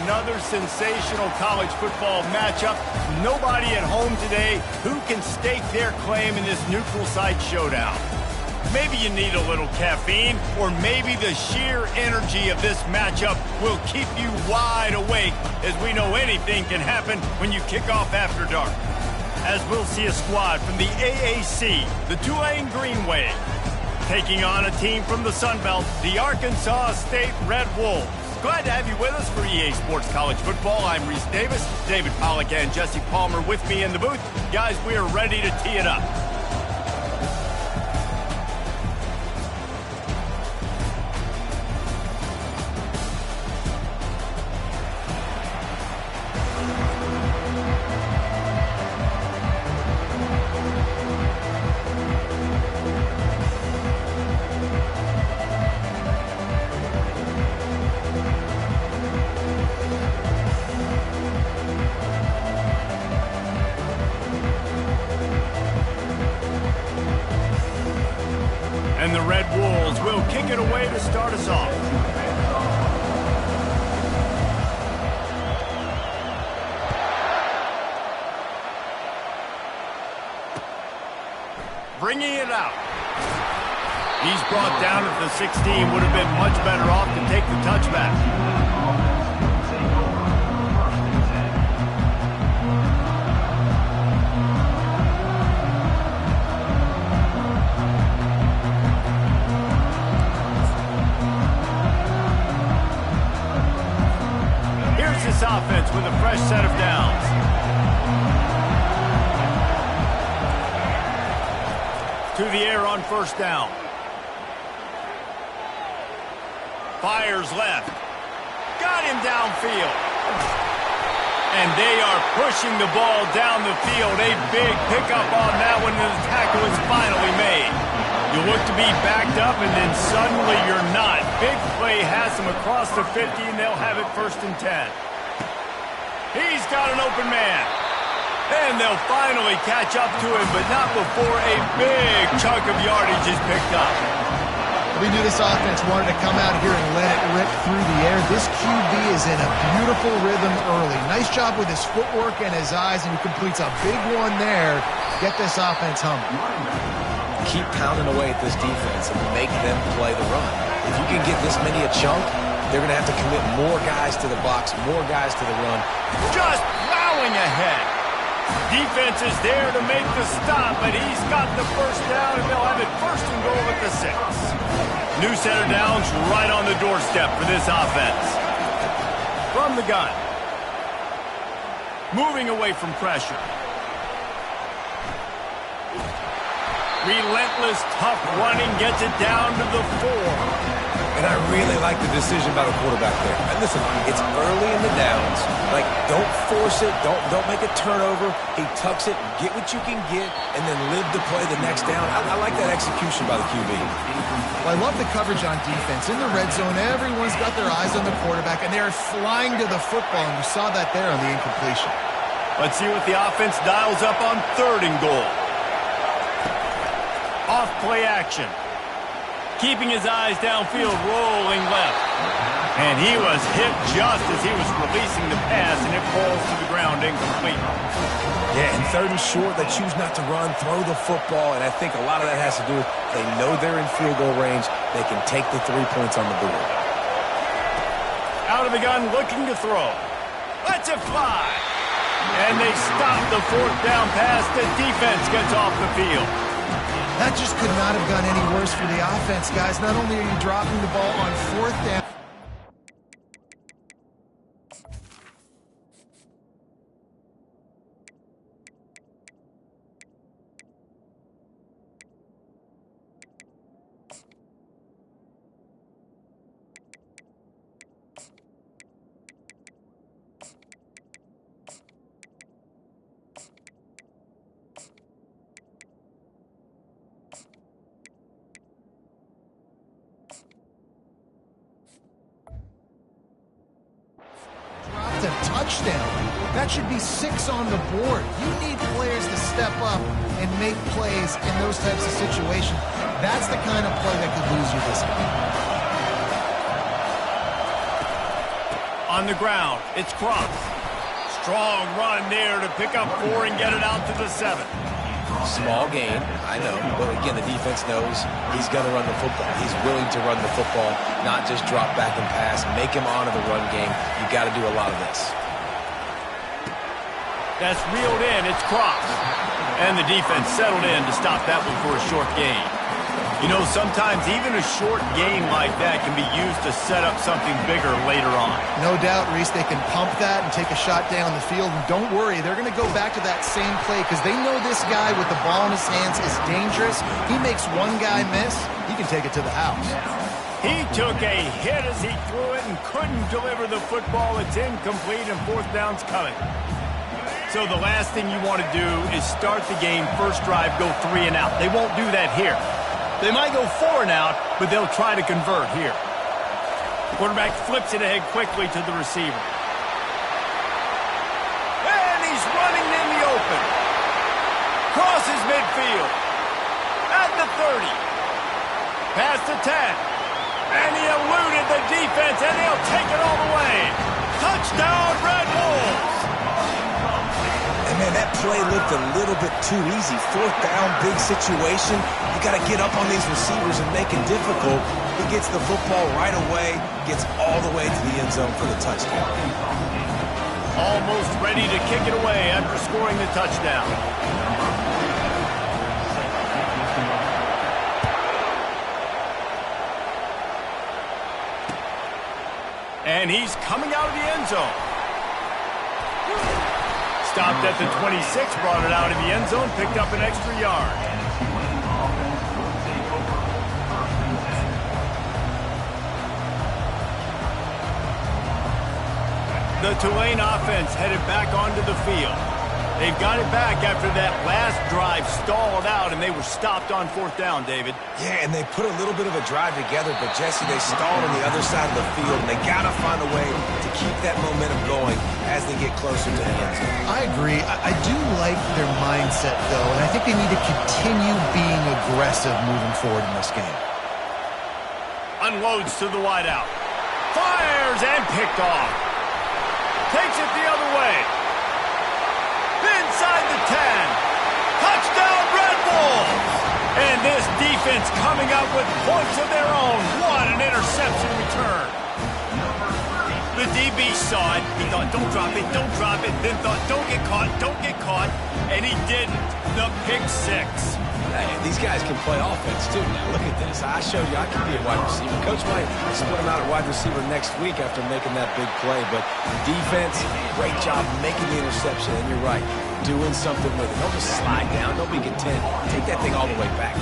another sensational college football matchup. Nobody at home today who can stake their claim in this neutral site showdown. Maybe you need a little caffeine, or maybe the sheer energy of this matchup will keep you wide awake, as we know anything can happen when you kick off after dark. As we'll see a squad from the AAC, the Tulane Green Wave, taking on a team from the Sun Belt, the Arkansas State Red Wolves. Glad to have you with us for EA Sports College Football. I'm Reese Davis, David Pollack and Jesse Palmer with me in the booth. Guys, we are ready to tee it up. And the Red Wolves will kick it away to start us off. Bringing it out. He's brought down at the 16. Would have been much better off to take the touchback. This offense with a fresh set of downs. To the air on first down. Fires left. Got him downfield. And they are pushing the ball down the field. A big pickup on that one, and the tackle is finally made. You look to be backed up, and then suddenly you're not. Big play has them across the 50, and they'll have it 1st and 10. He's got an open man. And they'll finally catch up to him, but not before a big chunk of yardage is picked up. We knew this offense wanted to come out here and let it rip through the air. This QB is in a beautiful rhythm early. Nice job with his footwork and his eyes, and he completes a big one there. Get this offense humming. Keep pounding away at this defense and make them play the run. If you can get this many a chunk, they're going to have to commit more guys to the box, more guys to the run. Just plowing ahead. Defense is there to make the stop, but he's got the first down, and they'll have it 1st and goal at the 6. New set of downs right on the doorstep for this offense. From the gun. Moving away from pressure. Relentless, tough running gets it down to the 4. And I really like the decision by the quarterback there. And listen, it's early in the downs. Like, don't force it. Don't make a turnover. He tucks it, get what you can get, and then live to play the next down. I like that execution by the QB. Well, I love the coverage on defense. In the red zone, everyone's got their eyes on the quarterback, and they're flying to the football, and you saw that there on the incompletion. Let's see what the offense dials up on 3rd and goal. Off play action. Keeping his eyes downfield, rolling left. And he was hit just as he was releasing the pass, and it falls to the ground incomplete. Yeah, and 3rd and short, they choose not to run, throw the football, and I think a lot of that has to do with they know they're in field goal range. They can take the 3 points on the board. Out of the gun, looking to throw. Lets it fly. And they stop the 4th down pass. The defense gets off the field. That just could not have gone any worse for the offense, guys. Not only are you dropping the ball on 4th down, a touchdown. That should be 6 on the board. You need players to step up and make plays in those types of situations. That's the kind of play that could lose you this game. On the ground, it's Cross. Strong run there to pick up 4 and get it out to the 7. Small gain, I know. But again, the defense knows he's going to run the football. He's willing to run the football, not just drop back and pass. Make him honor the run game. You got to do a lot of this. That's reeled in. It's Cross. And the defense settled in to stop that one for a short gain. You know, sometimes even a short gain like that can be used to set up something bigger later on. No doubt, Reese, they can pump that and take a shot down the field. And don't worry, they're going to go back to that same play because they know this guy with the ball in his hands is dangerous. He makes one guy miss, he can take it to the house. He took a hit as he threw it and couldn't deliver the football. It's incomplete and 4th down's coming. So the last thing you want to do is start the game, first drive, go 3 and out. They won't do that here. They might go 4 and out, but they'll try to convert here. Quarterback flips it ahead quickly to the receiver. And he's running in the open. Crosses midfield. At the 30. Past the 10. And he eluded the defense, and he'll take it all the way. Touchdown, Red Wolves! And man, that play looked a little bit too easy. 4th down, big situation. You got to get up on these receivers and make it difficult. He gets the football right away, gets all the way to the end zone for the touchdown. Almost ready to kick it away after scoring the touchdown. And he's coming out of the end zone. Stopped at the 26, brought it out of the end zone, picked up an extra yard. The Tulane offense headed back onto the field. They've got it back after that last drive stalled out, and they were stopped on 4th down, David. Yeah, and they put a little bit of a drive together, but, Jesse, they stalled on the other side of the field, and they got to find a way to keep that momentum going as they get closer to the end zone. I agree. I do like their mindset, though, and I think they need to continue being aggressive moving forward in this game. Unloads to the wideout. Fires and picked off. Takes it the other way. Inside the 10. Touchdown, Red Wolves! And this defense coming up with points of their own. What an interception return. The DB saw it. He thought, don't drop it, don't drop it. Then thought, don't get caught. And he didn't. The pick 6. Hey, these guys can play offense, too. Now, look at this. I showed you I can be a wide receiver. Coach might split him out at wide receiver next week after making that big play. But defense, great job making the interception. And you're right, doing something with it. Don't just slide down. Don't be content. Take that thing all the way back.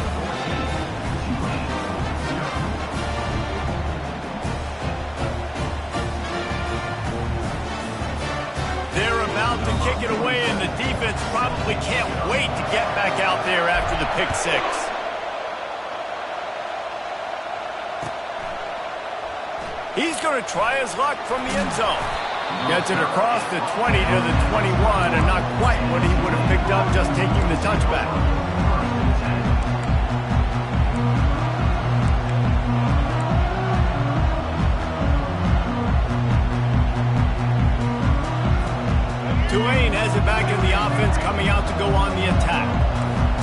They're about to kick it away, and the defense probably can't wait to get back out there after the pick 6. He's going to try his luck from the end zone. Gets it across the 20 to the 21, and not quite what he would have picked up just taking the touchback. Tulane has it back in the offense, coming out to go on the attack.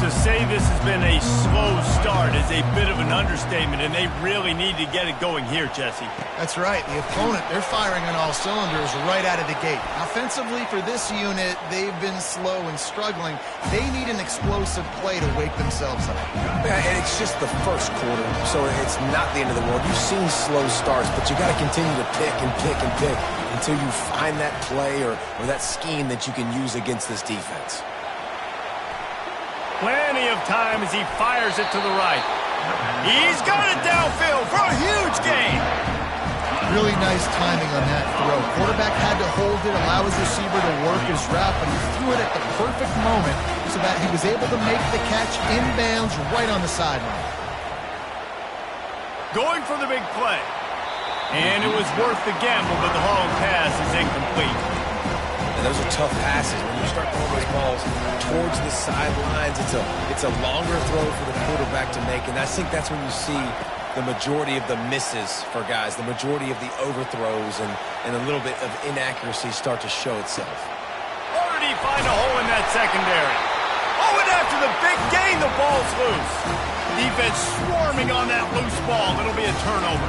To say this has been a slow start is a bit of an understatement, and they really need to get it going here, Jesse. That's right. The opponent, they're firing on all cylinders right out of the gate. Offensively, for this unit, they've been slow and struggling. They need an explosive play to wake themselves up. Yeah, and it's just the first quarter, so it's not the end of the world. You've seen slow starts, but you got to continue to pick and pick and pick until you find that play or that scheme that you can use against this defense. Plenty of time as he fires it to the right. He's got it downfield for a huge gain. Really nice timing on that throw. Quarterback had to hold it, allow his receiver to work his route, but he threw it at the perfect moment so that he was able to make the catch inbounds right on the sideline. Going for the big play. And it was worth the gamble, but the long pass is incomplete. And those are tough passes. When you start throwing those balls towards the sidelines, it's a longer throw for the quarterback to make, and I think that's when you see the majority of the misses for guys, the majority of the overthrows and a little bit of inaccuracy start to show itself. Or did he find a hole in that secondary? Oh, and after the big gain, the ball's loose. Defense swarming on that loose ball. It'll be a turnover.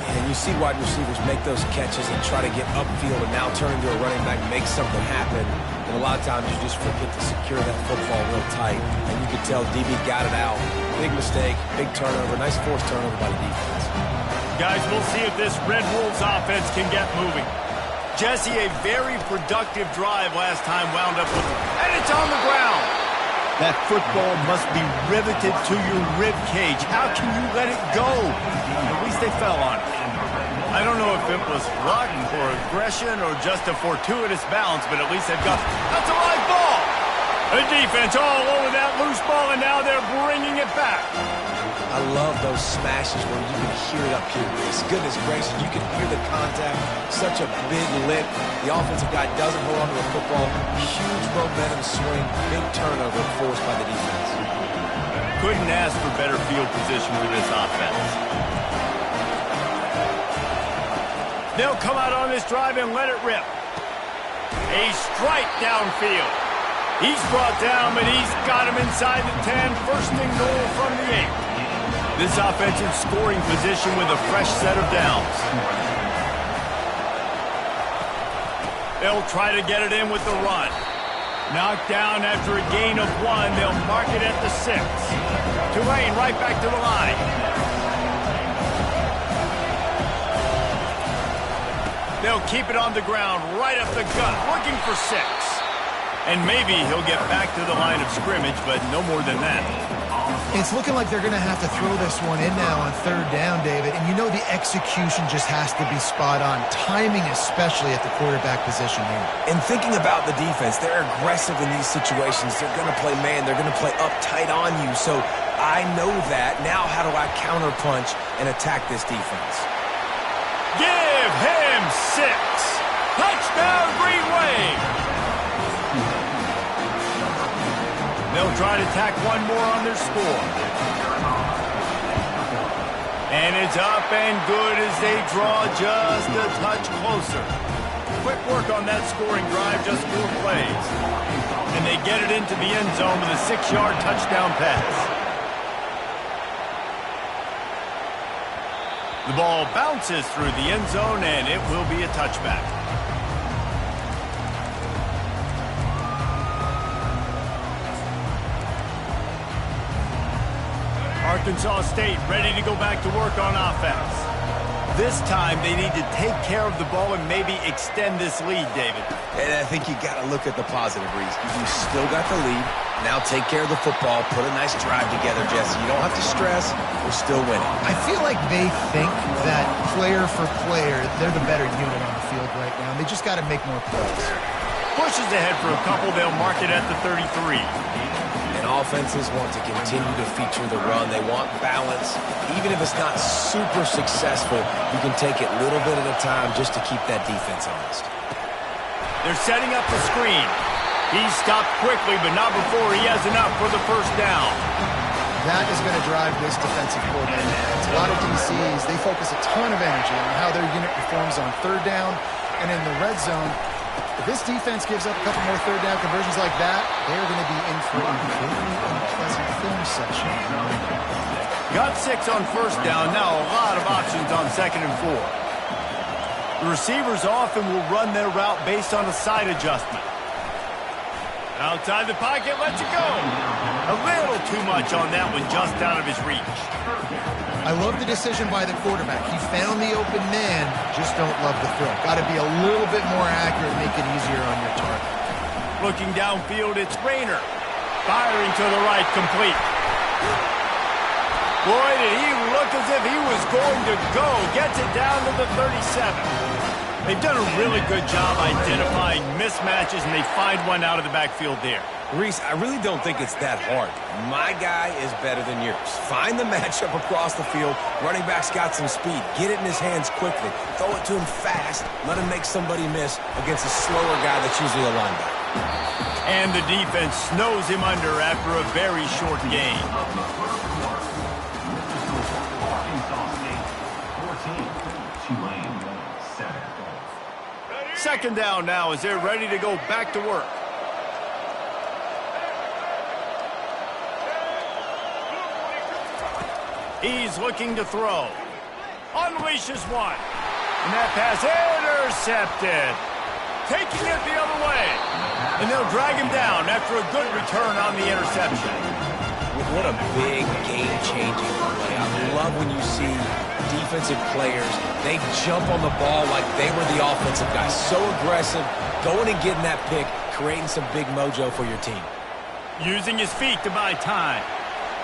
And you see wide receivers make those catches and try to get upfield and now turn into a running back, make something happen. And a lot of times you just forget to secure that football real tight. And you could tell DB got it out. Big mistake, big turnover, nice forced turnover by the defense. Guys, we'll see if this Red Wolves offense can get moving. Jesse, a very productive drive last time wound up with it. And it's on the ground. That football must be riveted to your rib cage. How can you let it go? At least they fell on it. I don't know if it was luck or aggression or just a fortuitous bounce, but at least they've got... That's a live ball! The defense all over that loose ball, and now they're bringing it back. I love those smashes where you can hear it up here. Goodness gracious, you can hear the contact. Such a big lift. The offensive guy doesn't hold on to the football. Huge momentum swing. Big turnover forced by the defense. Couldn't ask for better field position for this offense. They'll come out on this drive and let it rip. A strike downfield. He's brought down, but he's got him inside the 10. First and goal from the 8. This offensive scoring position with a fresh set of downs. They'll try to get it in with the run. Knocked down after a gain of 1. They'll mark it at the 6. Tulane right back to the line. They'll keep it on the ground, right up the gut, looking for 6. And maybe he'll get back to the line of scrimmage, but no more than that. It's looking like they're going to have to throw this one in now on third down, David. And you know the execution just has to be spot on. Timing especially at the quarterback position here. And thinking about the defense, they're aggressive in these situations. They're going to play man. They're going to play up tight on you. So I know that. Now how do I counterpunch and attack this defense? Give him 6. Touchdown, Green Wave. They'll try to tack one more on their score. And it's up and good as they draw just a touch closer. Quick work on that scoring drive, just 4 plays. And they get it into the end zone with a 6-yard touchdown pass. The ball bounces through the end zone, and it will be a touchback. Arkansas State ready to go back to work on offense. This time they need to take care of the ball and maybe extend this lead, David. And I think you got to look at the positive, Reese. You still got the lead. Now take care of the football. Put a nice drive together, Jesse. You don't have to stress. We're still winning. I feel like they think that player for player, they're the better unit on the field right now. They just got to make more plays. Pushes ahead for a couple. They'll mark it at the 33. And offenses want to continue to feature the run. They want balance. Even if it's not super successful, you can take it little bit at a time just to keep that defense honest. They're setting up the screen. He's stopped quickly, but not before he has enough for the first down. That is going to drive this defensive coordinator. It's a lot of DCs. They focus a ton of energy on how their unit performs on third down and in the red zone. If this defense gives up a couple more third down conversions like that, they're going to be in for a very unpleasant film session. Got 6 on first down. Now a lot of options on 2nd and 4. The receivers often will run their route based on a side adjustment. Outside the pocket, lets it go. A little too much on that one, just out of his reach. I love the decision by the quarterback. He found the open man, just don't love the throw. Got to be a little bit more accurate, make it easier on your target. Looking downfield, it's Rayner. Firing to the right, complete. Boy, did he look as if he was going to go. Gets it down to the 37. They've done a really good job identifying mismatches, and they find one out of the backfield there. Reese, I really don't think it's that hard. My guy is better than yours. Find the matchup across the field. Running back's got some speed. Get it in his hands quickly. Throw it to him fast. Let him make somebody miss against a slower guy that's usually a linebacker. And the defense snows him under after a very short game. Second down now as they're ready to go back to work. He's looking to throw. Unleashes one. And that pass intercepted. Taking it the other way. And they'll drag him down after a good return on the interception. What a big game-changing play. I love when you see defensive players, they jump on the ball like they were the offensive guys. So aggressive, going and getting that pick, creating some big mojo for your team. Using his feet to buy time.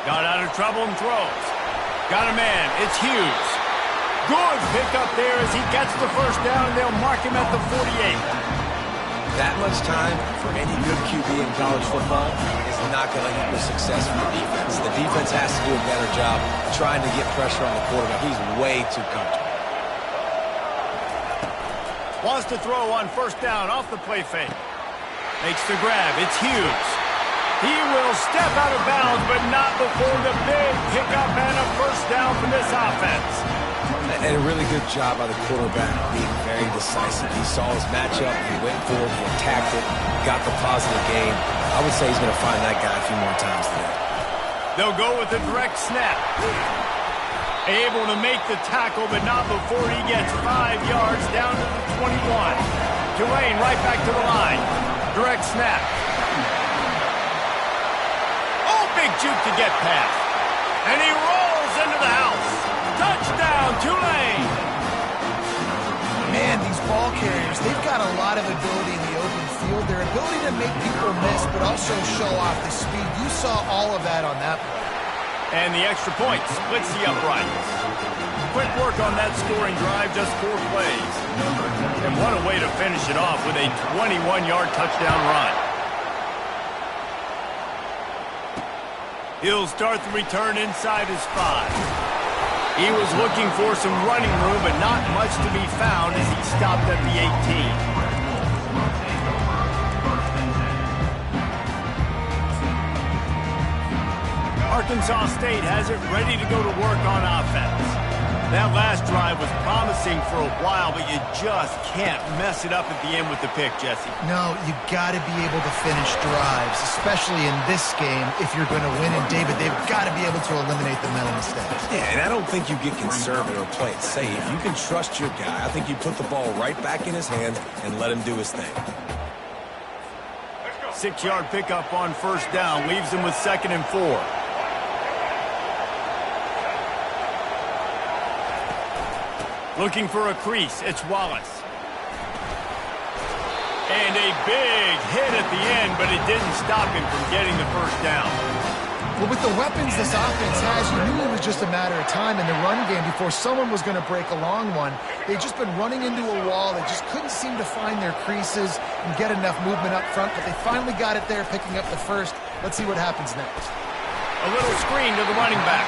Got out of trouble and throws. Got a man. It's Hughes. Good pickup there as he gets the first down, and they'll mark him at the 48. That much time for any good QB in college football is not going to equal success for the defense. The defense has to do a better job trying to get pressure on the quarterback. He's way too comfortable. Wants to throw on first down off the play fake. Makes the grab. It's Hughes. He will step out of bounds, but not before the big pickup and a first down for this offense. And a really good job by the quarterback being very decisive. He saw his matchup, he went for it, he attacked it, got the positive gain. I would say he's going to find that guy a few more times today. They'll go with a direct snap. Able to make the tackle, but not before he gets 5 yards down to the 21. Tulane right back to the line. Direct snap. Oh, big juke to get past. And he rolls into the house. Touchdown, Tulane! Man, these ball carriers, they've got a lot of ability in the open field. Their ability to make people miss, but also show off the speed. You saw all of that on that play. And the extra point splits the uprights. Quick work on that scoring drive, just 4 plays. And what a way to finish it off with a 21-yard touchdown run. He'll start the return inside his 5. He was looking for some running room, but not much to be found as he stopped at the 18. Arkansas State has it ready to go to work on offense. That last drive was promising for a while, but you just can't mess it up at the end with the pick, Jesse. No, you got to be able to finish drives, especially in this game if you're going to win. And David, they've got to be able to eliminate the mental mistakes. Yeah, and I don't think you get conservative or play it safe. You can trust your guy. I think you put the ball right back in his hands and let him do his thing. 6-yard pickup on first down leaves him with 2nd and 4. Looking for a crease, it's Wallace. And a big hit at the end, but it didn't stop him from getting the first down. Well, with the weapons this offense has, you knew it was just a matter of time in the run game before someone was going to break a long one. They'd just been running into a wall. They just couldn't seem to find their creases and get enough movement up front, but they finally got it there, picking up the first. Let's see what happens next. A little screen to the running back.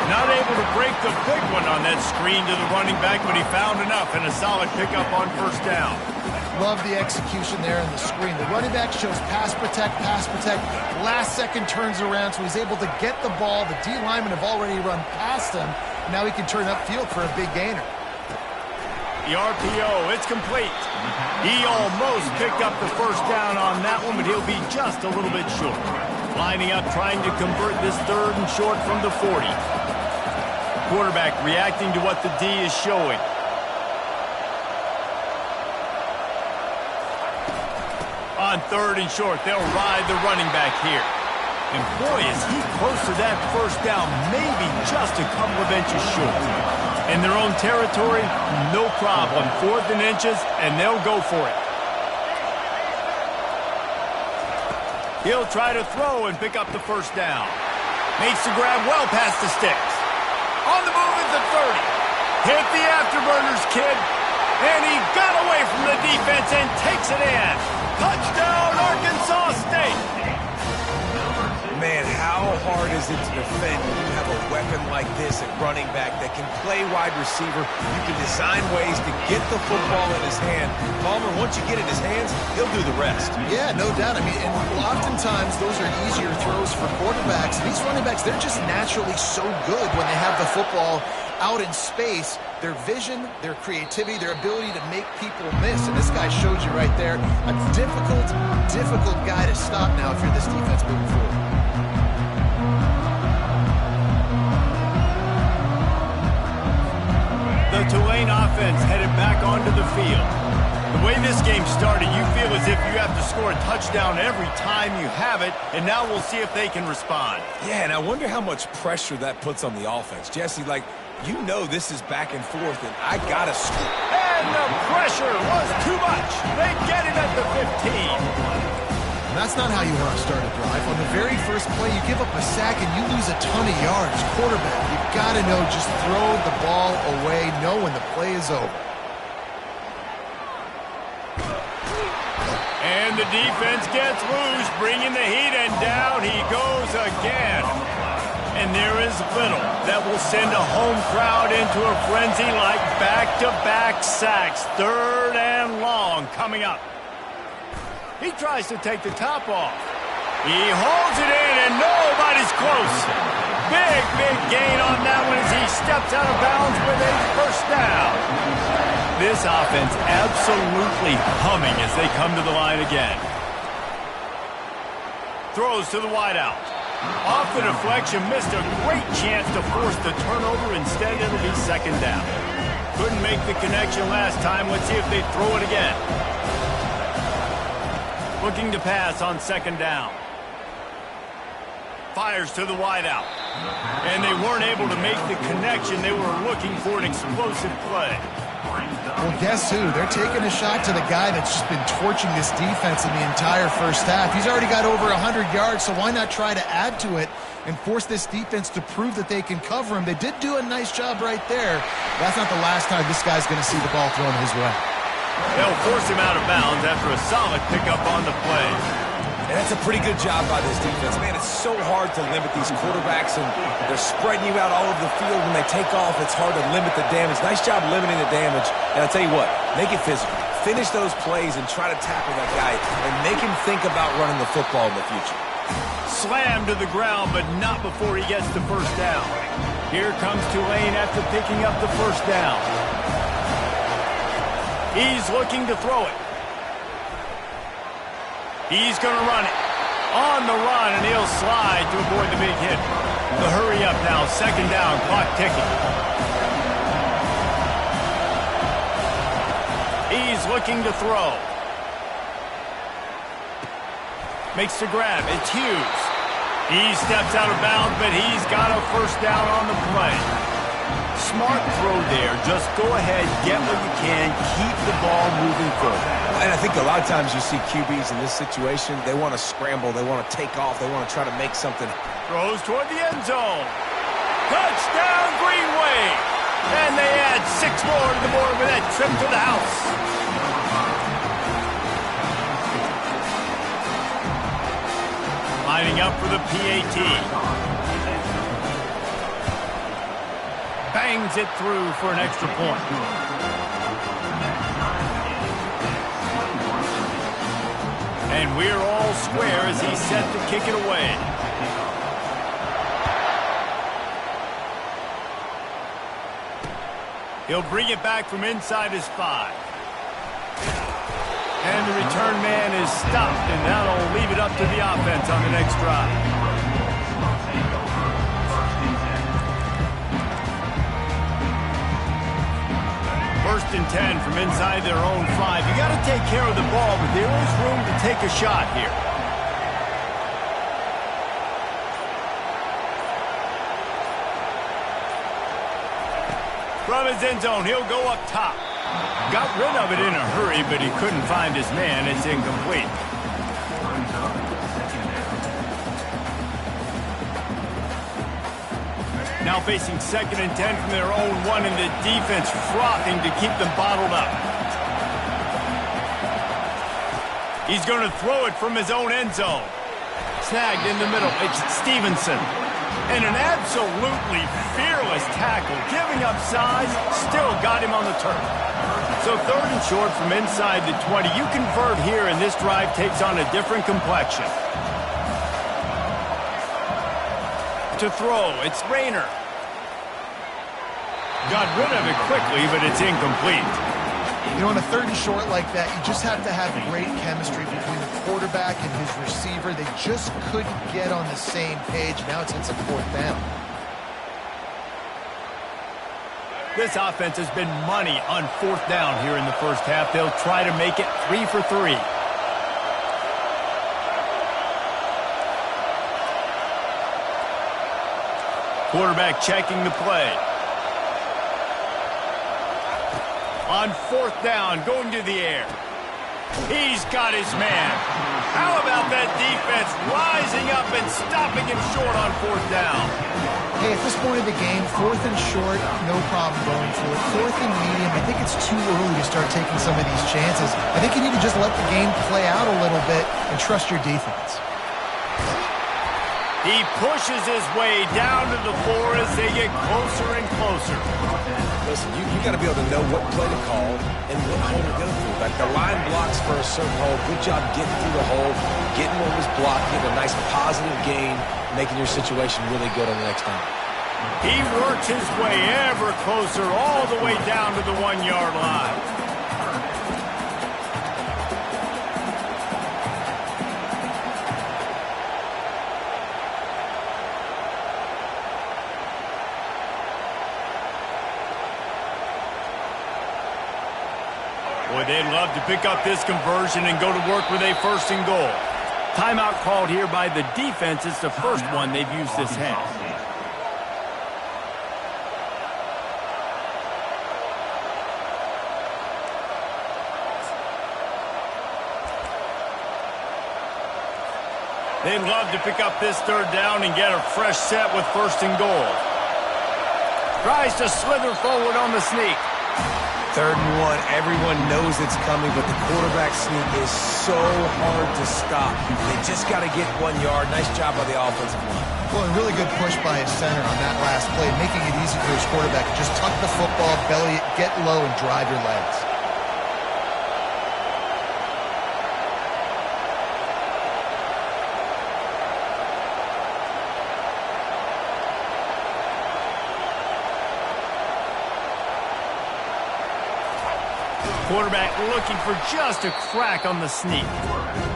Not able to break the big one on that screen to the running back, but he found enough and a solid pickup on first down. Love the execution there on the screen. The running back shows pass protect, last second turns around, so he's able to get the ball. The D linemen have already run past him. Now he can turn upfield for a big gainer. The RPO, it's complete. He almost picked up the first down on that one, but he'll be just a little bit short. Lining up, trying to convert this 3rd and short from the 40. Quarterback reacting to what the D is showing. On 3rd and short, they'll ride the running back here. And boy, is he close to that first down, maybe just a couple of inches short. In their own territory, no problem. 4th and inches, and they'll go for it. He'll try to throw and pick up the first down. Makes the grab well past the sticks. On the move at the 30. Hit the afterburners, kid. And he got away from the defense and takes it in. Touchdown, Arkansas State. Man, how hard is it to defend when you have a weapon like this at running back that can play wide receiver? You can design ways to get the football in his hand. Palmer, once you get it in his hands, he'll do the rest. Yeah, no doubt. I mean, and oftentimes those are easier throws for quarterbacks. These running backs, they're just naturally so good when they have the football out in space. their vision, their creativity, their ability to make people miss. And this guy showed you right there, a difficult guy to stop now if you're this defense moving forward. The Tulane offense headed back onto the field. The way this game started, you feel as if you have to score a touchdown every time you have it, and now we'll see if they can respond. Yeah, and I wonder how much pressure that puts on the offense. Jesse, like, you know this is back and forth, and I gotta score. And the pressure was too much. They get it at the 15. That's not how you want to start a drive. On the very first play, you give up a sack and you lose a ton of yards. Quarterback, you've got to know, just throw the ball away, know when the play is over. And the defense gets loose, bringing the heat, and down he goes again. And there is little that will send a home crowd into a frenzy like back-to-back sacks. 3rd and long coming up. He tries to take the top off. He hauls it in, and nobody's close. Big gain on that one as he steps out of bounds with a first down. This offense absolutely humming as they come to the line again. Throws to the wideout. Off the deflection, missed a great chance to force the turnover. Instead, it'll be 2nd down. Couldn't make the connection last time. Let's see if they throw it again. Looking to pass on 2nd down. Fires to the wideout. And they weren't able to make the connection. They were looking for an explosive play. Well, guess who? They're taking a shot to the guy that's just been torching this defense in the entire first half. He's already got over 100 yards, so why not try to add to it and force this defense to prove that they can cover him? They did do a nice job right there. That's not the last time this guy's going to see the ball thrown his way. They'll force him out of bounds after a solid pickup on the play. And that's a pretty good job by this defense. Man, it's so hard to limit these quarterbacks, and they're spreading you out all over the field. When they take off, it's hard to limit the damage. Nice job limiting the damage. And I'll tell you what, make it physical. Finish those plays and try to tackle that guy and make him think about running the football in the future. Slammed to the ground, but not before he gets the first down. Here comes Tulane after picking up the first down. He's looking to throw it. He's going to run it. On the run, and he'll slide to avoid the big hit. The hurry up now, 2nd down, clock ticking. He's looking to throw. Makes the grab. It's Hughes. He steps out of bounds, but he's got a first down on the play. Smart throw there. Just go ahead, get what you can, keep the ball moving forward. And I think a lot of times you see QBs in this situation, they want to scramble, they want to take off, they want to try to make something. Throws toward the end zone. Touchdown, Green Wave. And they add 6 more to the board with that trip to the house. Lining up for the PAT. Bangs it through for an extra point. And we're all square as he's set to kick it away. He'll bring it back from inside his 5. And the return man is stopped, and that'll leave it up to the offense on the next drive. 1st and 10 from inside their own 5. You got to take care of the ball, but there is room to take a shot here. From his end zone, he'll go up top. Got rid of it in a hurry, but he couldn't find his man. It's incomplete. Now facing 2nd and 10 from their own 1, and the defense frothing to keep them bottled up. He's going to throw it from his own end zone. Snagged in the middle. It's Stevenson. And an absolutely fearless tackle. Giving up size, still got him on the turf. So 3rd and short from inside the 20. You convert here, and this drive takes on a different complexion. To throw, it's Rayner. Got rid of it quickly, but it's incomplete. You know, on a 3rd and short like that, you just have to have great chemistry between the quarterback and his receiver. They just couldn't get on the same page. Now it's a 4th down. This offense has been money on 4th down here in the first half. They'll try to make it 3 for 3. Quarterback checking the play. On 4th down, going to the air. He's got his man. How about that defense rising up and stopping him short on 4th down? Hey, at this point of the game, 4th and short, no problem going for it. 4th and medium, I think it's too early to start taking some of these chances. I think you need to just let the game play out a little bit and trust your defense. He pushes his way down to the floor as they get closer and closer. Listen, you got to be able to know what play to call and what hole to go through. Like the line blocks for a certain hole. Good job getting through the hole, getting what was blocked, getting a nice positive gain, making your situation really good on the next time. He works his way ever closer all the way down to the 1-yard line. Boy, they'd love to pick up this conversion and go to work with a 1st and goal. Timeout called here by the defense. It's the first one they've used this half. They'd love to pick up this 3rd down and get a fresh set with 1st and goal. Tries to slither forward on the sneak. 3rd and 1, everyone knows it's coming, but the quarterback sneak is so hard to stop. They just got to get 1 yard. Nice job by the offensive line. Well, a really good push by his center on that last play, making it easy for his quarterback to just tuck the football, belly it, get low, and drive your legs. Quarterback looking for just a crack on the sneak.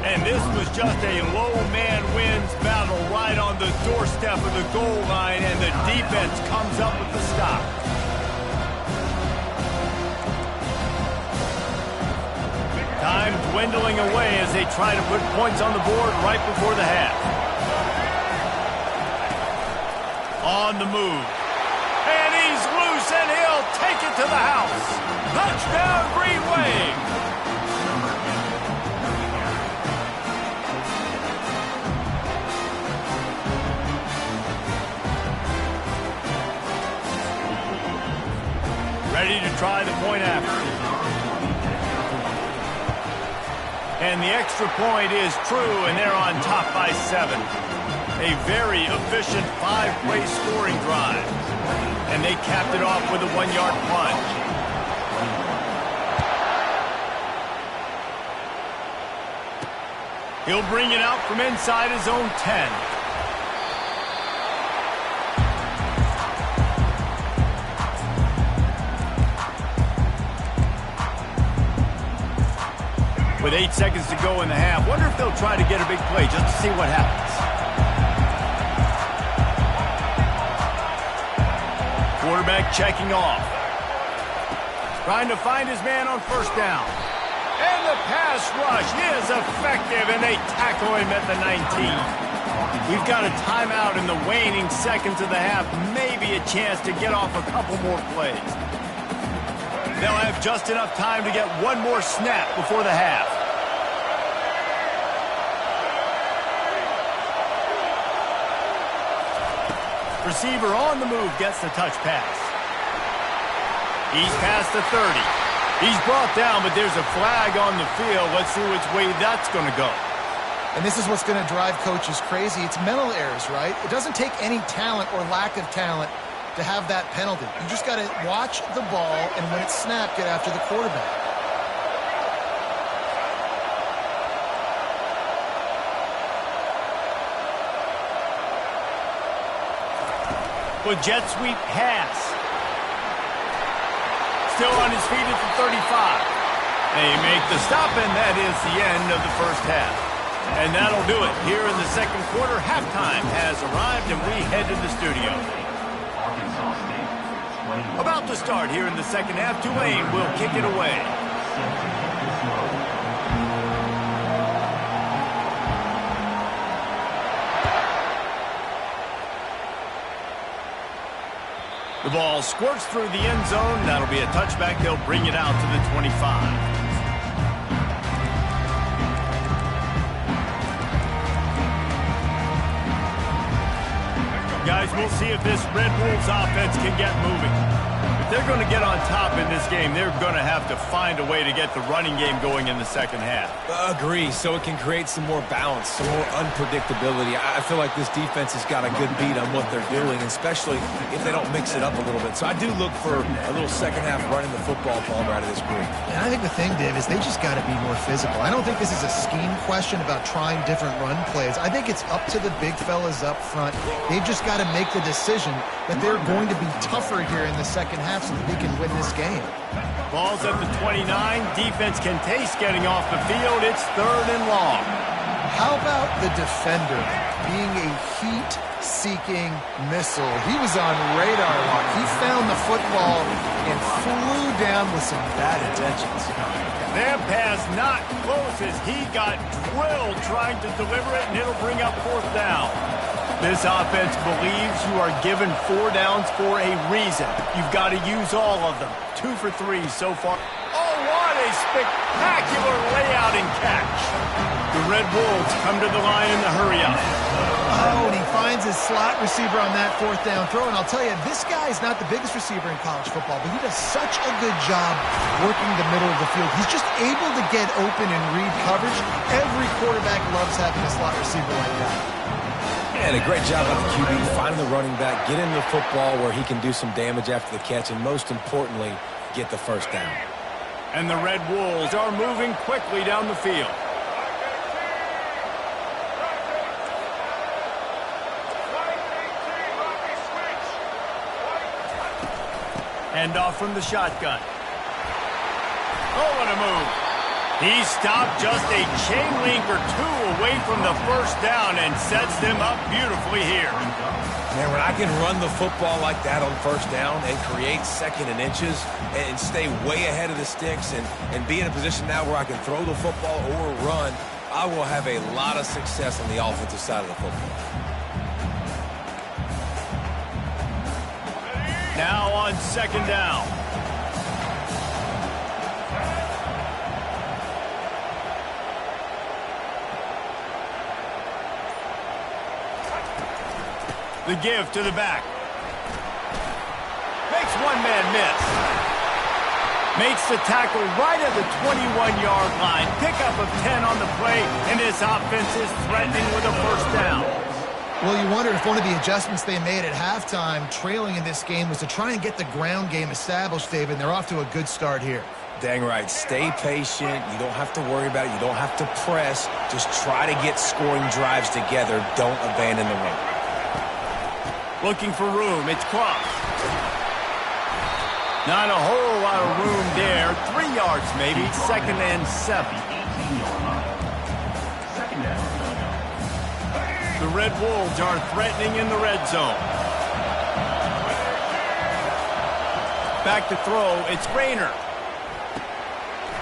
And this was just a low man wins battle right on the doorstep of the goal line, and the defense comes up with the stop. Time dwindling away as they try to put points on the board right before the half. On the move. And he's loose, and he'll take it to the house. Touchdown, Green Wave. Ready to try the point after. And the extra point is true, and they're on top by 7. A very efficient 5-play scoring drive. And they capped it off with a 1-yard plunge. He'll bring it out from inside his own 10. With 8 seconds to go in the half, wonder if they'll try to get a big play just to see what happens. Quarterback checking off. Trying to find his man on 1st down. And the pass rush is effective, and they tackle him at the 19. We've got a timeout in the waning seconds of the half. Maybe a chance to get off a couple more plays. They'll have just enough time to get one more snap before the half. Receiver on the move gets the touch pass. He's past the 30. He's brought down, but there's a flag on the field. Let's see which way that's going to go. And this is what's going to drive coaches crazy. It's mental errors, right? It doesn't take any talent or lack of talent to have that penalty. You just got to watch the ball, and when it's snapped, get after the quarterback. Well, jet sweep pass. Still on his feet at the 35. They make the stop, and that is the end of the first half. And that'll do it here in the second quarter. Halftime has arrived, and we head to the studio. About to start here in the second half, Tulane will kick it away. The ball squirts through the end zone. That'll be a touchback. They'll bring it out to the 25. Guys, we'll see if this Red Wolves offense can get moving. If they're going to get on top in this game, they're going to have to find a way to get the running game going in the second half. Agree, so it can create some more balance, some more unpredictability. I feel like this defense has got a good beat on what they're doing, especially if they don't mix it up a little bit. So I do look for a little second half running the football Palmer out of this group. And I think the thing, Dave, is they just got to be more physical. I don't think this is a scheme question about trying different run plays. I think it's up to the big fellas up front. They've just got to make the decision that they're going to be tougher here in the second half so that they can win this game. Ball's at the 29. Defense can taste getting off the field. It's 3rd and long. How about the defender being a heat-seeking missile? He was on radar lock. He found the football and flew down with some bad intentions. That pass not close as he got drilled trying to deliver it, and it'll bring up 4th down. This offense believes you are given 4 downs for a reason. You've got to use all of them. 2 for 3 so far. Oh, what a spectacular layout and catch. The Red Wolves come to the line in the hurry-up. Oh, and he finds his slot receiver on that 4th down throw. And I'll tell you, this guy is not the biggest receiver in college football, but he does such a good job working the middle of the field. He's just able to get open and read coverage. Every quarterback loves having a slot receiver like that. And a great job by the QB, finding the running back, get into the football where he can do some damage after the catch, and most importantly, get the 1st down. And the Red Wolves are moving quickly down the field. Hand off from the shotgun. Oh, what a move. He stopped just a chain link or 2 away from the 1st down and sets them up beautifully here. Man, when I can run the football like that on 1st down and create 2nd and inches and stay way ahead of the sticks and be in a position now where I can throw the football or run, I will have a lot of success on the offensive side of the football. Now on 2nd down. The give to the back. Makes one man miss. Makes the tackle right at the 21-yard line. Pickup of 10 on the play, and this offense is threatening with a 1st down. Well, you wonder if one of the adjustments they made at halftime, trailing in this game, was to try and get the ground game established, David, and they're off to a good start here. Dang right. Stay patient. You don't have to worry about it. You don't have to press. Just try to get scoring drives together. Don't abandon the run. Looking for room. It's Cross. Not a whole lot of room there. 3 yards maybe. 2nd and 7. The Red Wolves are threatening in the red zone. Back to throw. It's Rayner.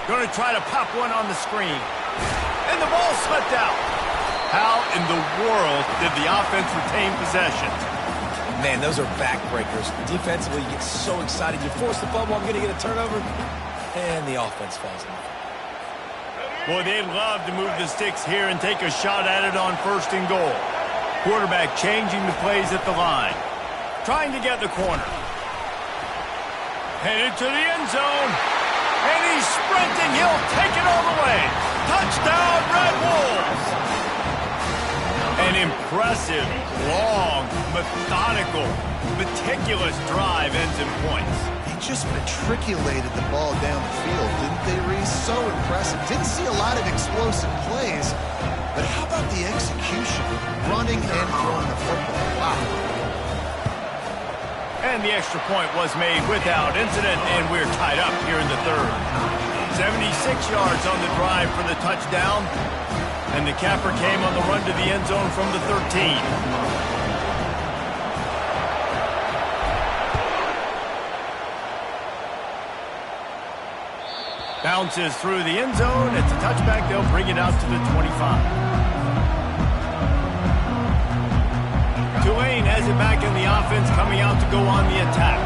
Going to try to pop one on the screen. And the ball slipped out. How in the world did the offense retain possession? Man, those are backbreakers. Defensively, you get so excited. You force the fumble, I'm going to get a turnover, and the offense falls in. Boy, they'd love to move the sticks here and take a shot at it on 1st and goal. Quarterback changing the plays at the line. Trying to get the corner. Headed to the end zone. And he's sprinting. He'll take it all the way. Touchdown, Red Wolves. An impressive, long, methodical, meticulous drive ends in points. They just matriculated the ball down the field, didn't they, Reese? So impressive. Didn't see a lot of explosive plays, but how about the execution? Running and throwing the football. Wow. And the extra point was made without incident, and we're tied up here in the third. 76 yards on the drive for the touchdown, and the capper came on the run to the end zone from the 13. Bounces through the end zone. It's a touchback. They'll bring it out to the 25. Tulane has it back in the offense, coming out to go on the attack.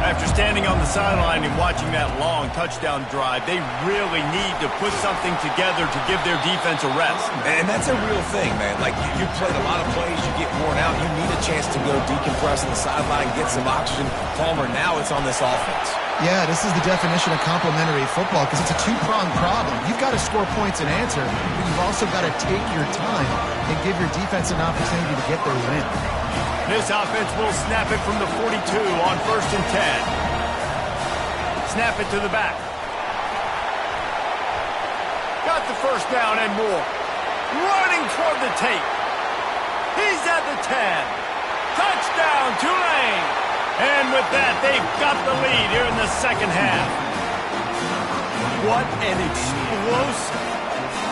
After standing on the sideline and watching that long touchdown drive, they really need to put something together to give their defense a rest. And that's a real thing, man. Like, you played a lot of plays, you get worn out, you need a chance to go decompress on the sideline, get some oxygen. Palmer, now it's on this offense. Yeah, this is the definition of complementary football because it's a two-pronged problem. You've got to score points and answer, but you've also got to take your time and give your defense an opportunity to get their win. This offense will snap it from the 42 on 1st and 10. Snap it to the back. Got the first down and more. Running toward the tape. He's at the 10. Touchdown, Tulane. And with that, they've got the lead here in the second half. What an explosive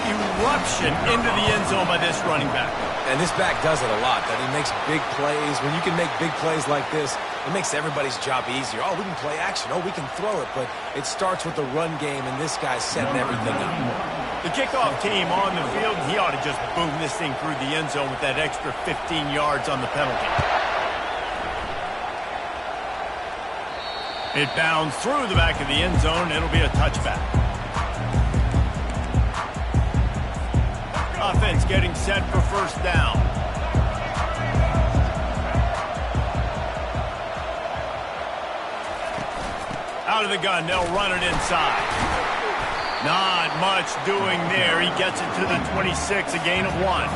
eruption into the end zone by this running back. And this back does it a lot. That he makes big plays. When you can make big plays like this, it makes everybody's job easier. Oh, we can play action. Oh, we can throw it. But it starts with the run game, and this guy's setting everything up. The kickoff team on the field, he ought to just boom this thing through the end zone with that extra 15 yards on the penalty. It bounds through the back of the end zone. It'll be a touchback. Offense getting set for first down. Out of the gun, they'll run it inside. Not much doing there. He gets it to the 26, a gain of 1.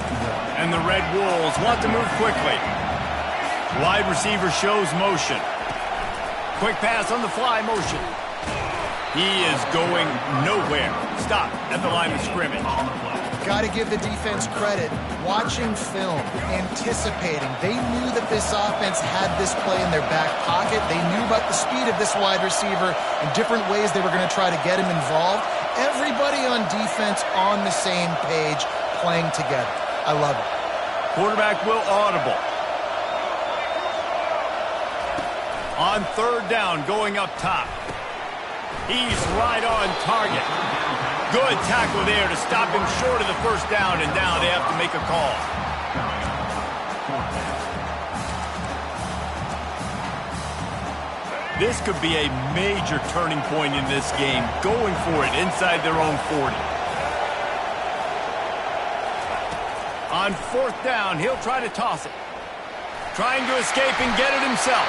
And the Red Wolves want to move quickly. Wide receiver shows motion. Quick pass on the fly motion. He is going nowhere. Stop at the line of scrimmage. Got to give the defense credit. Watching film, anticipating. They knew that this offense had this play in their back pocket. They knew about the speed of this wide receiver and different ways they were going to try to get him involved. Everybody on defense on the same page, playing together. I love it. Quarterback will audible. On 3rd down, going up top. He's right on target. Good tackle there to stop him short of the first down, and now they have to make a call. This could be a major turning point in this game, going for it inside their own 40. On 4th down, he'll try to toss it. Trying to escape and get it himself.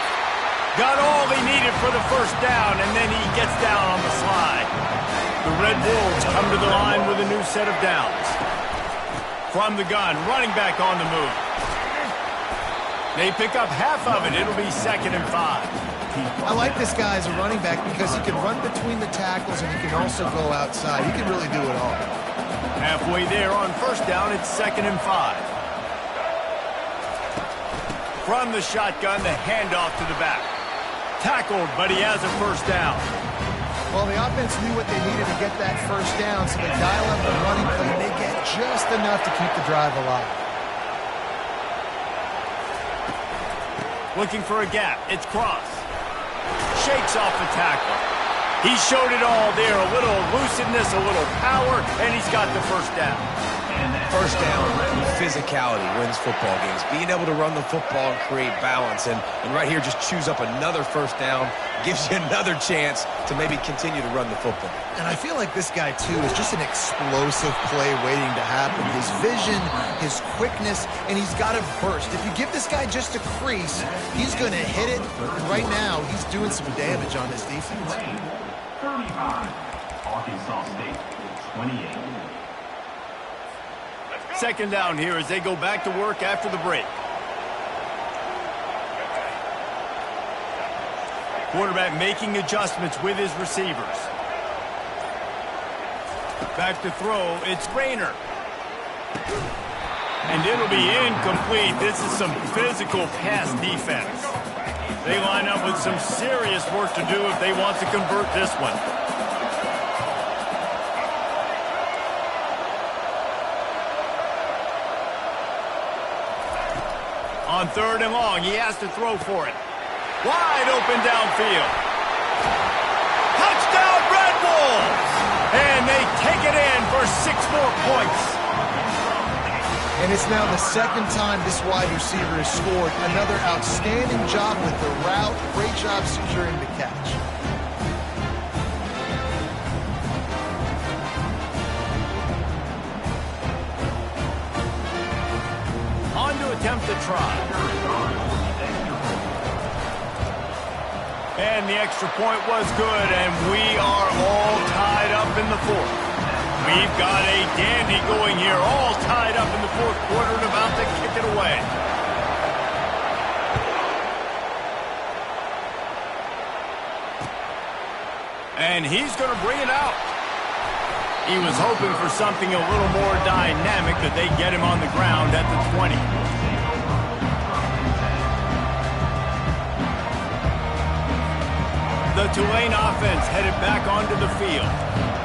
Got all he needed for the first down, and then he gets down on the slide. The Red Wolves come to the line with a new set of downs. From the gun, running back on the move. They pick up half of it. It'll be 2nd and 5. I like this guy as a running back because he can run between the tackles and he can also go outside. He can really do it all. Halfway there on first down, it's 2nd and 5. From the shotgun, the handoff to the back. Tackled, but he has a first down. Well, the offense knew what they needed to get that first down, so they dial up the running play, and they get just enough to keep the drive alive. Looking for a gap. It's Cross. Shakes off the tackle. He showed it all there. A little elusiveness, a little power, and he's got the first down. First down, physicality wins football games. Being able to run the football and create balance. And right here, just choose up another first down. Gives you another chance to maybe continue to run the football. And I feel like this guy, too, is just an explosive play waiting to happen. His vision, his quickness, and he's got a burst. If you give this guy just a crease, he's going to hit it. Right now, he's doing some damage on this defense. 35, Arkansas State, 28. 2nd down here as they go back to work after the break. Quarterback making adjustments with his receivers. Back to throw, it's Rayner. And it'll be incomplete. This is some physical pass defense. They line up with some serious work to do if they want to convert this one. On 3rd and long, he has to throw for it. Wide open downfield. Touchdown, Red Wolves! And they take it in for 6 more points. And it's now the 2nd time this wide receiver has scored. Another outstanding job with the route. Great job securing the catch. On to attempt the try. And the extra point was good, and we are all tied up in the 4th. We've got a dandy going here, all tied up in the 4th quarter and about to kick it away. And he's going to bring it out. He was hoping for something a little more dynamic, that they get him on the ground at the 20. The Tulane offense headed back onto the field.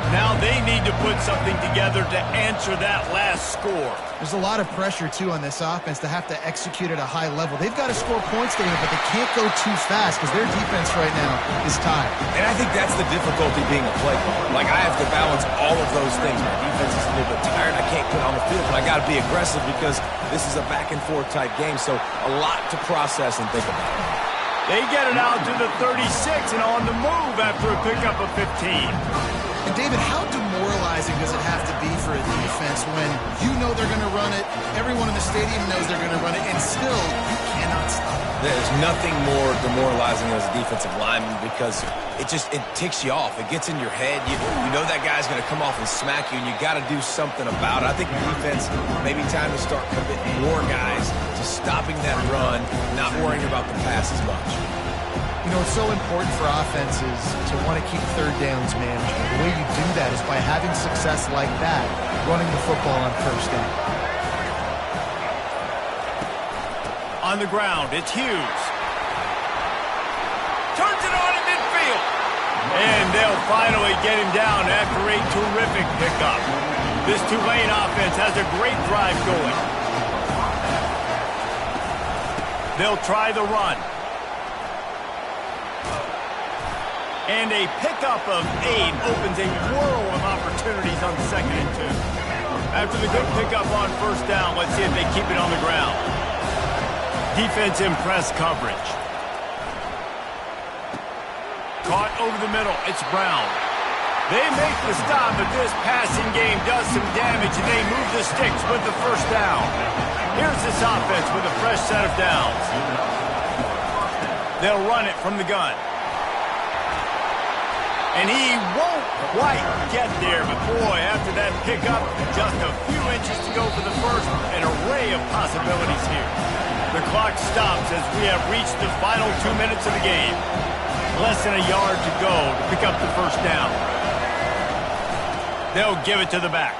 Now they need to put something together to answer that last score. There's a lot of pressure, too, on this offense to have to execute at a high level. They've got to score points, David, but they can't go too fast because their defense right now is tired. And I think that's the difficulty being a play caller. Like, I have to balance all of those things. My defense is a little bit tired. I can't get on the field, but I got to be aggressive because this is a back-and-forth type game, so a lot to process and think about. They get it out to the 36 and on the move after a pickup of 15. And, David, how demoralizing does it have to be for a defense when you know they're going to run it, everyone in the stadium knows they're going to run it, and still you cannot stop it? There's nothing more demoralizing as a defensive lineman because it ticks you off. It gets in your head. You know that guy's going to come off and smack you, and you got to do something about it. I think the defense, maybe time to start committing more guys to stopping that run, not worrying about the pass as much. You know, it's so important for offenses to want to keep 3rd downs managed. The way you do that is by having success like that, running the football on 1st down. On the ground, it's Hughes. Turns it on in midfield. And they'll finally get him down after a terrific pickup. This Tulane offense has a great drive going. They'll try the run. And a pickup of 8 opens a whirl of opportunities on 2nd and 2. After the good pickup on 1st down, let's see if they keep it on the ground. Defense in press coverage. Caught over the middle. It's Brown. They make the stop, but this passing game does some damage, and they move the sticks with the 1st down. Here's this offense with a fresh set of downs. They'll run it from the gun. And he won't quite get there, but boy, after that pickup, just a few inches to go for the 1st, an array of possibilities here. The clock stops as we have reached the final 2 minutes of the game. Less than a yard to go to pick up the 1st down. They'll give it to the back.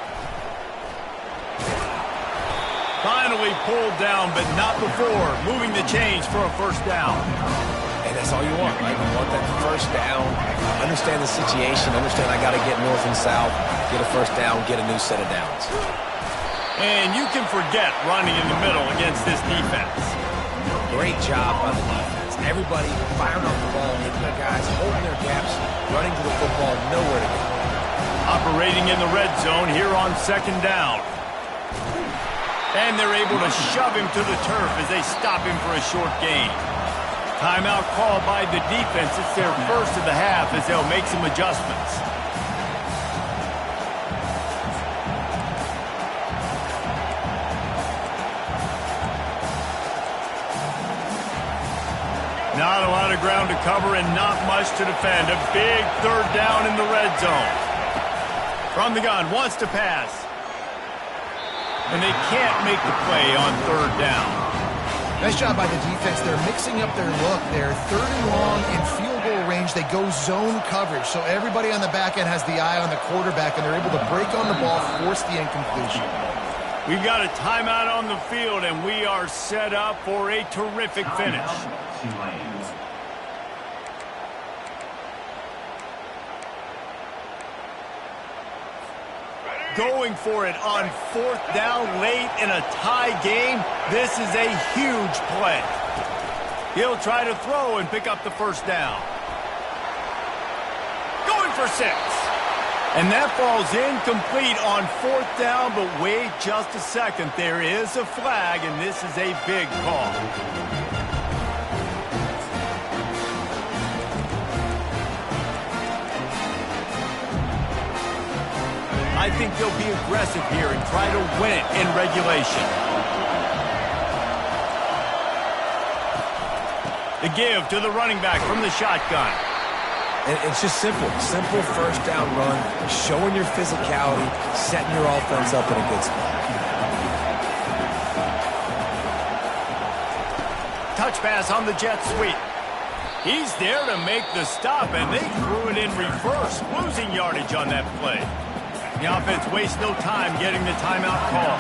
Finally pulled down, but not before moving the chains for a 1st down. And that's all you want, right? You want that 1st down, understand the situation, understand I got to get north and south, get a 1st down, get a new set of downs. And you can forget running in the middle against this defense. Great job by the defense. Everybody firing off the ball, hitting their guys, holding their gaps, running to the football, nowhere to go. Operating in the red zone here on 2nd down. And they're able to shove him to the turf as they stop him for a short gain. Timeout called by the defense. It's their 1st of the half as they'll make some adjustments. Not a lot of ground to cover and not much to defend. A big 3rd down in the red zone. From the gun, wants to pass. And they can't make the play on 3rd down. Nice job by the defense. They're mixing up their look. They're 3rd and long in field goal range. They go zone coverage. So everybody on the back end has the eye on the quarterback, and they're able to break on the ball, force the incompletion. We've got a timeout on the field, and we are set up for a terrific finish. Going for it on 4th down late in a tie game. This is a huge play. He'll try to throw and pick up the first down. Going for 6. And that falls incomplete on 4th down, but wait just a second. There is a flag, and this is a big call. I think they'll be aggressive here and try to win it in regulation. The give to the running back from the shotgun. And it's just simple. Simple first down run, showing your physicality, setting your offense up in a good spot. Touch pass on the jet sweep. He's there to make the stop, and they threw it in reverse, losing yardage on that play. The offense wastes no time getting the timeout call.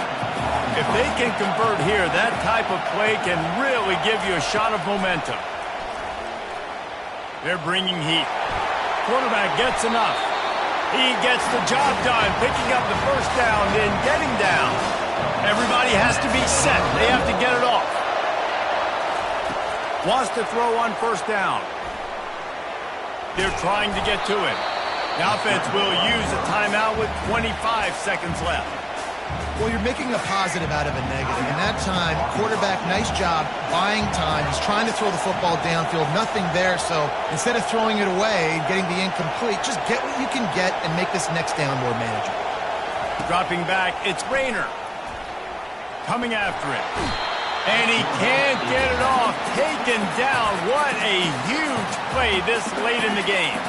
If they can convert here, that type of play can really give you a shot of momentum. They're bringing heat. Quarterback gets enough. He gets the job done, picking up the first down, then getting down. Everybody has to be set. They have to get it off. Wants to throw on first down. They're trying to get to him. The offense will use a timeout with 25 seconds left. Well, you're making a positive out of a negative. In that time, quarterback, nice job, buying time. He's trying to throw the football downfield, nothing there. So instead of throwing it away and getting the incomplete, just get what you can get and make this next down more manageable. Dropping back, it's Rayner. Coming after it. And he can't get it off. Taken down. What a huge play this late in the game.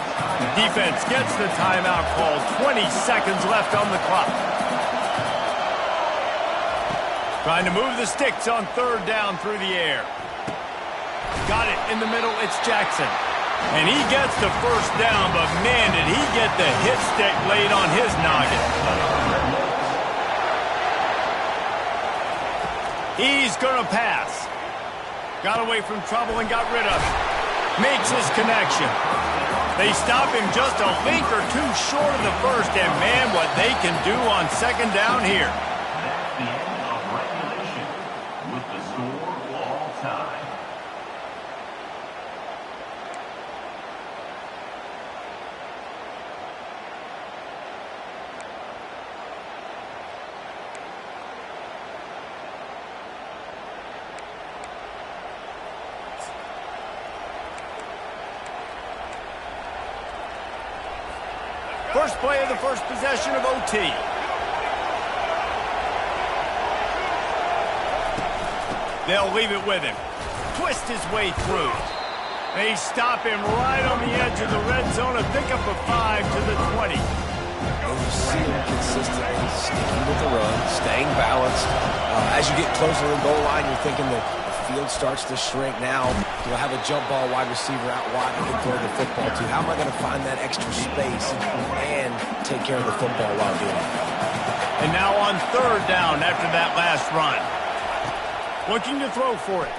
Defense gets the timeout call. 20 seconds left on the clock. Trying to move the sticks on 3rd down through the air. Got it in the middle. It's Jackson. And he gets the first down, but man, did he get the hit stick laid on his noggin. He's going to pass. Got away from trouble and got rid of it. Makes his connection. They stop him just a link or two short of the first, and man, what they can do on 2nd down here. That's the end of regulation with the score all time. First play of the first possession of OT. They'll leave it with him. Twist his way through. They stop him right on the edge of the red zone and pick up a 5 to the 20. And you see him consistently sticking with the run, staying balanced. As you get closer to the goal line, you're thinking that the field starts to shrink now. Do I have a jump ball wide receiver out wide I can throw the football to? How am I going to find that extra space and take care of the football while doing it? And now on 3rd down after that last run. Looking to throw for it.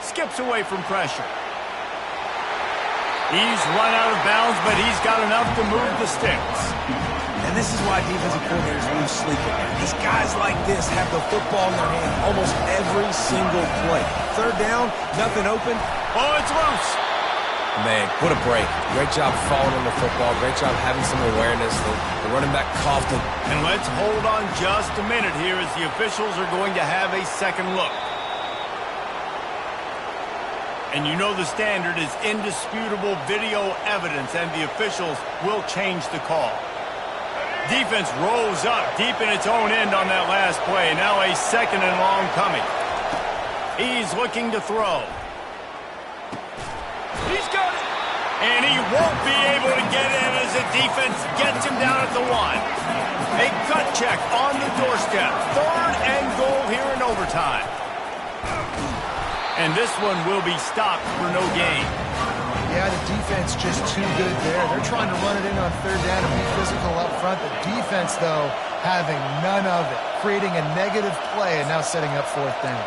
Skips away from pressure. He's run out of bounds, but he's got enough to move the sticks. And this is why defensive coordinators lose sleep at night. These guys like this have the football in their hand almost every single play. 3rd down, nothing open. Oh, it's loose. Man, what a break. Great job falling on the football. Great job having some awareness. The running back coughed it. And let's hold on just a minute here as the officials are going to have a second look. And you know the standard is indisputable video evidence, and the officials will change the call. Defense rose up deep in its own end on that last play. Now a 2nd and long coming. He's looking to throw. He's got it. And he won't be able to get in as the defense gets him down at the 1. A cut check on the doorstep. 3rd and goal here in overtime. And this one will be stopped for no gain. Yeah, the defense just too good there. They're trying to run it in on third down and be physical up front. The defense, though, having none of it, creating a negative play and now setting up fourth down.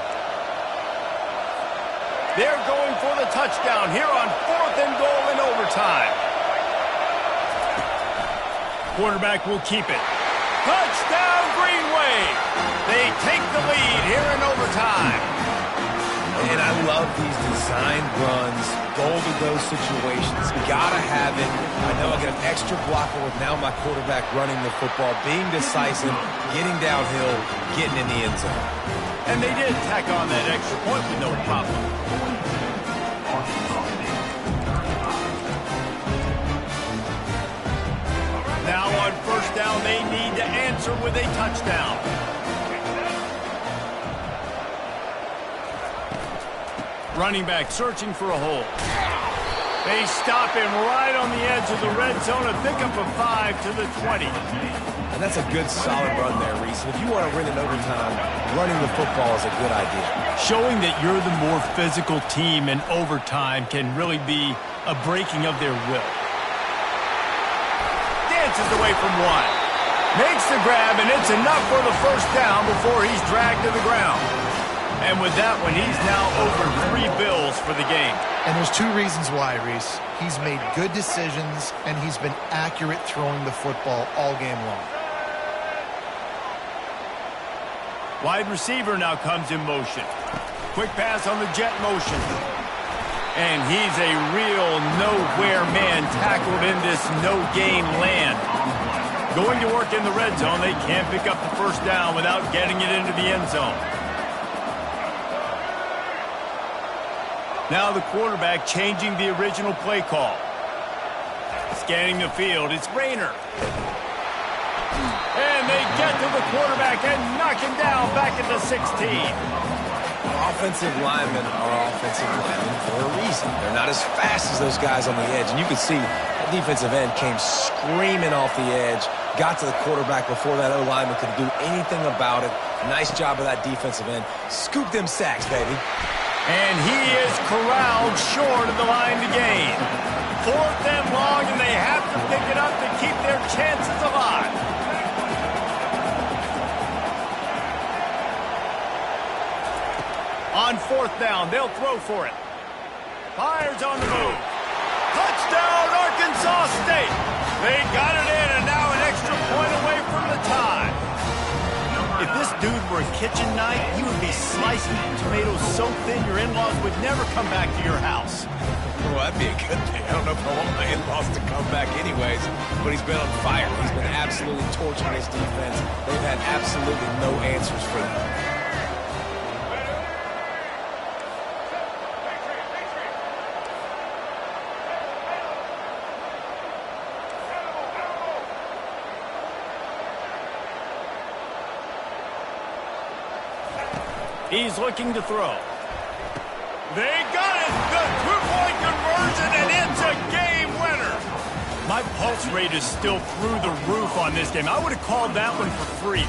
They're going for the touchdown here on 4th and goal in overtime. Quarterback will keep it. Touchdown, Green Wave! They take the lead here in overtime. And I love these designed runs, goal to go situations. Gotta have it. I know I got an extra blocker with now my quarterback running the football, being decisive, getting downhill, getting in the end zone. And they did tack on that extra point with no problem. Now on first down, they need to answer with a touchdown. Running back searching for a hole. They stop him right on the edge of the red zone. A pickup of 5 to the 20. And that's a good, solid run there, Reese. If you want to win in overtime, running the football is a good idea. Showing that you're the more physical team in overtime can really be a breaking of their will. Dances away from one. Makes the grab, and it's enough for the first down before he's dragged to the ground. And with that one, he's now over 3 bills for the game. And there's 2 reasons why, Reese. He's made good decisions, and he's been accurate throwing the football all game long. Wide receiver now comes in motion. Quick pass on the jet motion. And he's a real nowhere man tackled in this no-gain land. Going to work in the red zone, they can't pick up the first down without getting it into the end zone. Now the quarterback changing the original play call. Scanning the field, it's Rayner. And they get to the quarterback and knock him down back at the 16. Offensive linemen are offensive linemen for a reason. They're not as fast as those guys on the edge. And you can see that defensive end came screaming off the edge, got to the quarterback before that O-lineman could do anything about it. Nice job of that defensive end. Scoop them sacks, baby. And he is corralled short of the line to gain. 4th and long, and they have to pick it up to keep their chances alive. On 4th down, they'll throw for it. Fires on the move. Touchdown, Arkansas State. They got it in, and now an extra point away from the tie. If this dude were a kitchen knife, he would be slicing tomatoes so thin your in-laws would never come back to your house. Well, that'd be a good thing. I don't know if I want my in-laws to come back anyways, but he's been on fire. He's been absolutely torching this defense. They've had absolutely no answers for him. He's looking to throw. They got it! The two-point conversion, and it's a game winner! My pulse rate is still through the roof on this game. I would have called that one for free.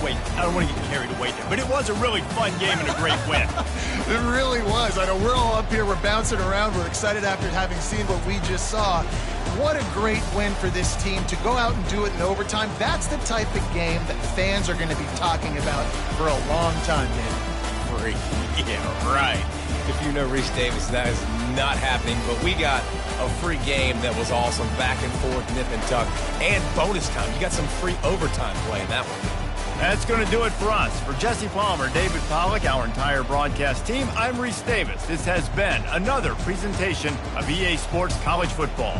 Wait, I don't want to get carried away there, but it was a really fun game and a great win. It really was. I know we're all up here, we're bouncing around, we're excited after having seen what we just saw. What a great win for this team to go out and do it in overtime. That's the type of game that fans are going to be talking about for a long time, man. Free. Yeah, right. If you know Reese Davis, that is not happening, but we got a free game that was awesome, back and forth, nip and tuck, and bonus time. You got some free overtime play in that one. That's going to do it for us. For Jesse Palmer, David Pollack, our entire broadcast team, I'm Reese Davis. This has been another presentation of EA Sports College Football.